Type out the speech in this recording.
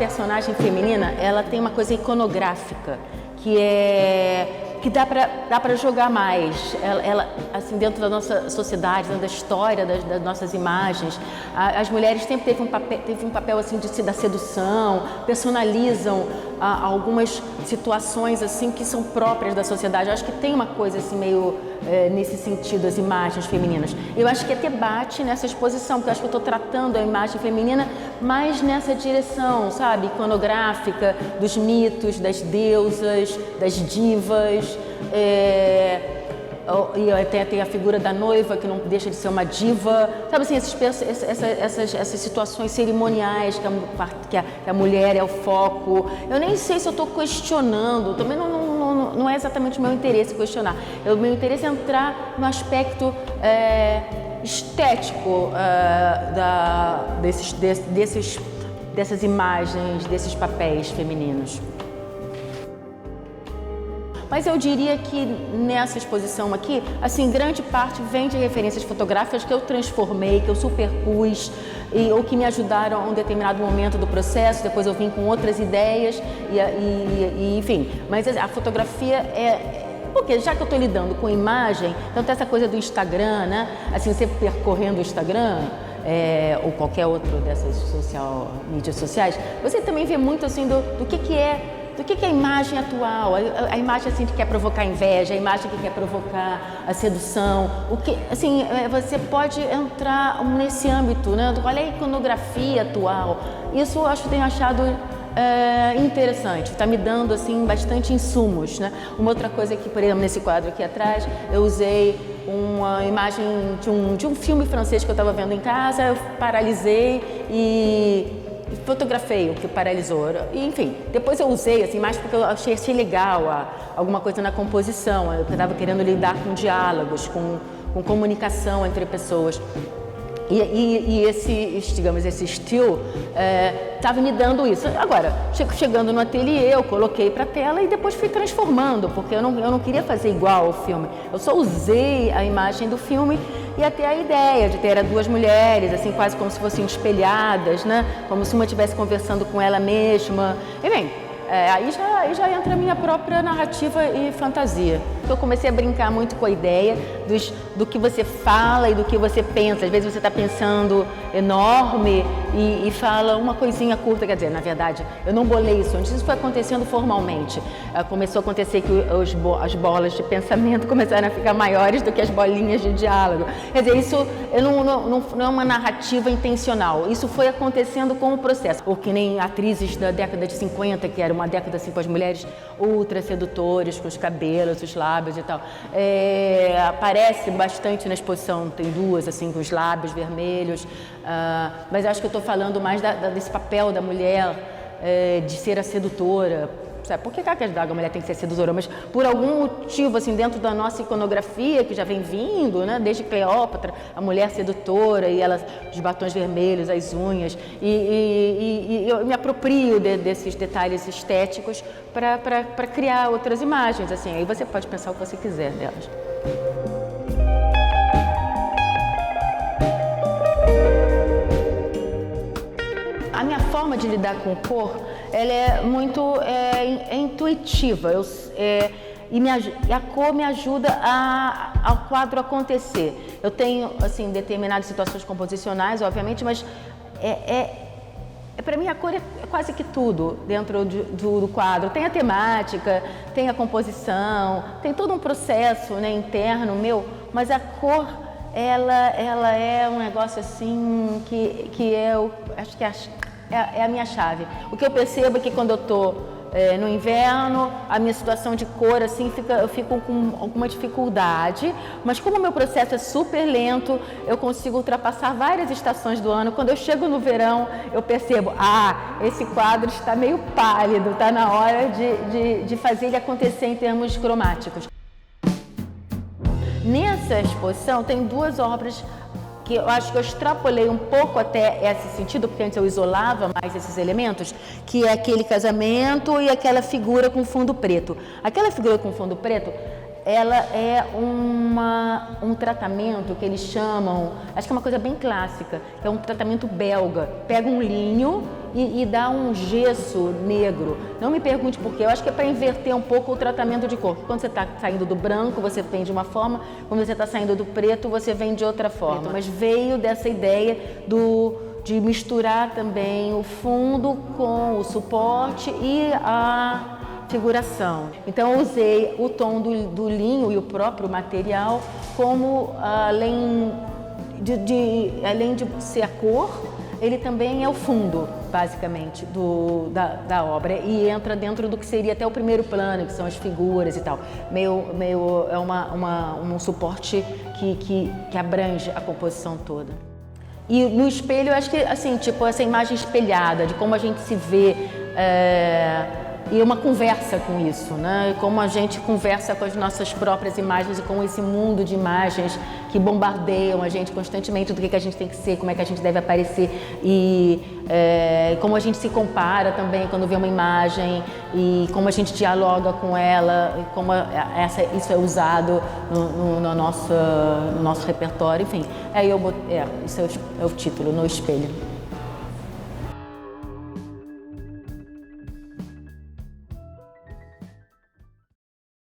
personagem feminina, ela tem uma coisa iconográfica, que dá para jogar mais. Ela, assim, dentro da nossa sociedade, dentro da história das nossas imagens, as mulheres sempre teve um papel assim da sedução, personalizam algumas situações assim que são próprias da sociedade. Eu acho que tem uma coisa assim meio nesse sentido, as imagens femininas. Eu acho que até bate nessa exposição, porque eu acho que eu estou tratando a imagem feminina mais nessa direção, sabe, iconográfica, dos mitos, das deusas, das divas. E até tem a figura da noiva, que não deixa de ser uma diva, sabe assim, essas situações cerimoniais que a mulher é o foco. Eu nem sei se eu estou questionando, também não é exatamente o meu interesse questionar. O meu interesse é entrar no aspecto estético dessas imagens, desses papéis femininos. Mas eu diria que nessa exposição aqui, assim, grande parte vem de referências fotográficas que eu transformei, que eu superpus, ou que me ajudaram a um determinado momento do processo. Depois eu vim com outras ideias, enfim. Mas a fotografia porque já que eu estou lidando com imagem, então tem essa coisa do Instagram, né? Assim, você percorrendo o Instagram, ou qualquer outro dessas mídias sociais, você também vê muito assim do que é a imagem atual, a imagem assim que quer provocar inveja, a imagem que quer provocar a sedução, assim, você pode entrar nesse âmbito, né? Qual é a iconografia atual? Isso eu tenho achado interessante, está me dando assim bastante insumos, né? Uma outra coisa que, por exemplo, nesse quadro aqui atrás, eu usei uma imagem de um filme francês que eu estava vendo em casa, eu paralisei e fotografei o que paralisou. E, enfim, depois eu usei assim, mais porque eu achei achei alguma coisa na composição. Eu estava querendo lidar com diálogos, com comunicação entre pessoas. E esse estilo estava me dando isso. Agora, chegando no ateliê, eu coloquei para a tela e depois fui transformando, porque eu não queria fazer igual ao filme. Eu só usei a imagem do filme e até a ideia de ter duas mulheres, assim, quase como se fossem espelhadas, né? Como se uma estivesse conversando com ela mesma. E bem, aí já entra a minha própria narrativa e fantasia. Eu comecei a brincar muito com a ideia do que você fala e do que você pensa. Às vezes você está pensando enorme e fala uma coisinha curta. Quer dizer, na verdade, eu não bolei isso antes, isso foi acontecendo formalmente. Começou a acontecer que as bolas de pensamento começaram a ficar maiores do que as bolinhas de diálogo. Quer dizer, isso não é uma narrativa intencional. Isso foi acontecendo com o processo. Ou que nem atrizes da década de 50, que era uma década assim com as mulheres ultra sedutoras, com os cabelos, os lábios e tal. Aparece bastante na exposição, tem duas assim com os lábios vermelhos, mas acho que eu estou falando mais desse papel da mulher de ser a sedutora. Sabe? Por que a mulher tem que ser sedutora? Mas por algum motivo, assim, dentro da nossa iconografia, que já vem vindo, né? Desde Cleópatra, a mulher sedutora e os batons vermelhos, as unhas. E eu me aproprio desses detalhes estéticos para criar outras imagens. Assim. Aí você pode pensar o que você quiser delas. A minha forma de lidar com cor, ela é muito intuitiva, e a cor me ajuda ao quadro acontecer. Eu tenho, assim, determinadas situações composicionais, obviamente, mas para mim a cor é quase que tudo dentro do quadro. Tem a temática, tem a composição, tem todo um processo, né, interno meu, mas a cor, ela é um negócio assim que eu acho que é a minha chave. O que eu percebo é que quando eu estou no inverno, a minha situação de cor assim eu fico com alguma dificuldade, mas como o meu processo é super lento, eu consigo ultrapassar várias estações do ano. Quando eu chego no verão, eu percebo, esse quadro está meio pálido, está na hora de fazer ele acontecer em termos cromáticos. Nessa exposição tem duas obras que eu acho que eu extrapolei um pouco até esse sentido, porque antes eu isolava mais esses elementos, que é aquele casamento e aquela figura com fundo preto. Aquela figura com fundo preto, ela é um tratamento que eles chamam, acho que é uma coisa bem clássica, que é um tratamento belga. Pega um linho e dá um gesso negro. Não me pergunte por quê, eu acho que é para inverter um pouco o tratamento de cor. Quando você está saindo do branco, você vem de uma forma, quando você está saindo do preto, você vem de outra forma. Mas veio dessa ideia de misturar também o fundo com o suporte e a figuração. Então eu usei o tom do linho e o próprio material como, além de ser a cor, ele também é o fundo, basicamente, da obra, e entra dentro do que seria até o primeiro plano, que são as figuras e tal. É um suporte que abrange a composição toda. E no espelho, eu acho que, assim, tipo, essa imagem espelhada, de como a gente se vê, e uma conversa com isso, né? E como a gente conversa com as nossas próprias imagens e com esse mundo de imagens que bombardeiam a gente constantemente do que a gente tem que ser, como é que a gente deve aparecer e como a gente se compara também quando vê uma imagem e como a gente dialoga com ela, e como isso é usado no nosso repertório, enfim. Isso é o título, No Espelho.